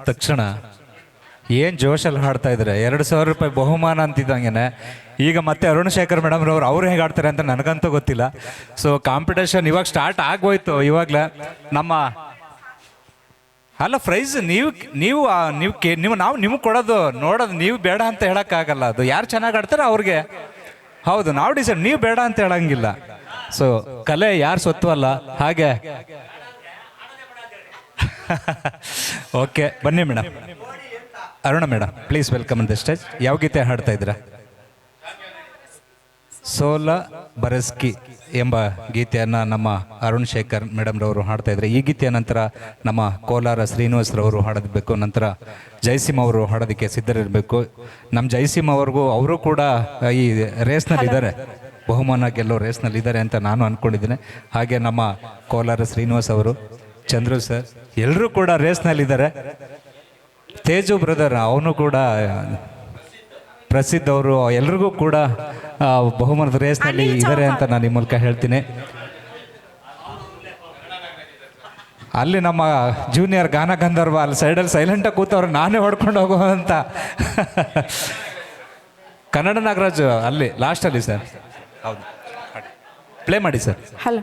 ಮಾಡಿಸಿದ ತಕ್ಷಣ ಏನು ಜೋಶಲ್ಲಿ ಹಾಡ್ತಾ ಇದ್ದಾರೆ. 2,000 ರೂಪಾಯಿ ಬಹುಮಾನ ಅಂತಿದ್ದಂಗೆ ಈಗ ಮತ್ತೆ ಅರುಣ್ ಶೇಖರ್ ಮೇಡಮ್ ಅವ್ರು ಹೇಗೆ ಆಡ್ತಾರೆ ಅಂತ ನನಗಂತೂ ಗೊತ್ತಿಲ್ಲ. ಸೊ ಕಾಂಪಿಟೇಷನ್ ಇವಾಗ ಸ್ಟಾರ್ಟ್ ಆಗೋಯ್ತು. ಇವಾಗಲೇ ನಮ್ಮ ಅಲ್ಲ ಪ್ರೈಸ್ ನೀವು ನೀವು ನೀವು ನೀವು ನಾವು ನಿಮಗೆ ಕೊಡೋದು ನೋಡೋದು, ನೀವು ಬೇಡ ಅಂತ ಹೇಳೋಕ್ಕಾಗಲ್ಲ. ಅದು ಯಾರು ಚೆನ್ನಾಗಿ ಆಡ್ತಾರೋ ಅವ್ರಿಗೆ ಹೌದು ನಾವು ಡಿಸೈಡ್, ನೀವು ಬೇಡ ಅಂತ ಹೇಳಂಗಿಲ್ಲ. ಸೊ ಕಲೆ ಯಾರು ಸ್ವತ್ವಲ್ಲ ಹಾಗೆ. ಓಕೆ ಬನ್ನಿ madam. Aruna madam please welcome on the stage. ಯಾವ ಗೀತೆ ಹಾಡ್ತಾ ಇದ್ದೀರಾ? ಸೋಲ ಬರಸ್ಕಿ ಎಂಬ ಗೀತೆಯನ್ನು ನಮ್ಮ ಅರುಣ್ ಶೇಖರ್ ಮೇಡಮ್ ರವರು ಹಾಡ್ತಾ ಇದ್ದಾರೆ. ಈ ಗೀತೆಯ ನಂತರ ನಮ್ಮ ಕೋಲಾರ ಶ್ರೀನಿವಾಸ್ ರವರು ಹಾಡೋದಬೇಕು, ನಂತರ ಜಯಸಿಂಹ ಅವರು ಹಾಡೋದಕ್ಕೆ ಸಿದ್ಧರಿರಬೇಕು. ನಮ್ಮ ಜಯಸಿಂಹ ಅವ್ರಿಗೂ ಅವರು ಕೂಡ ಈ ರೇಸ್ನಲ್ಲಿ ಇದ್ದಾರೆ, ಬಹುಮಾನ ಗೆಲ್ಲೋ ರೇಸ್ನಲ್ಲಿ ಇದ್ದಾರೆ ಅಂತ ನಾನು ಅಂದ್ಕೊಂಡಿದ್ದೀನಿ. ಹಾಗೆ ನಮ್ಮ ಕೋಲಾರ ಶ್ರೀನಿವಾಸ್ ಅವರು, ಚಂದ್ರು ಸರ್ ಎಲ್ಲರೂ ಕೂಡ ರೇಸ್ನಲ್ಲಿದ್ದಾರೆ. ತೇಜು ಬ್ರದರ್ ಅವನು ಕೂಡ ಪ್ರಸಿದ್ಧ, ಅವರು ಎಲ್ರಿಗೂ ಕೂಡ ಬಹುಮಾನದ ರೇಸ್ನಲ್ಲಿ ಇದ್ದಾರೆ ಅಂತ ನಾನು ಈ ಮೂಲಕ ಹೇಳ್ತೀನಿ. ಅಲ್ಲಿ ನಮ್ಮ ಜೂನಿಯರ್ ಗಾನ ಗಂಧರ್ವ ಅಲ್ಲಿ ಸೈಡಲ್ಲಿ ಸೈಲೆಂಟಾಗಿ ಕೂತವ್ರು, ನಾನೇ ಹೊಡ್ಕೊಂಡು ಹೋಗುವಂತ ಕನ್ನಡ ನಾಗರಾಜ್ ಅಲ್ಲಿ ಲಾಸ್ಟಲ್ಲಿ ಸರ್. ಹೌದು ಪ್ಲೇ ಮಾಡಿ ಸರ್. ಹಲೋ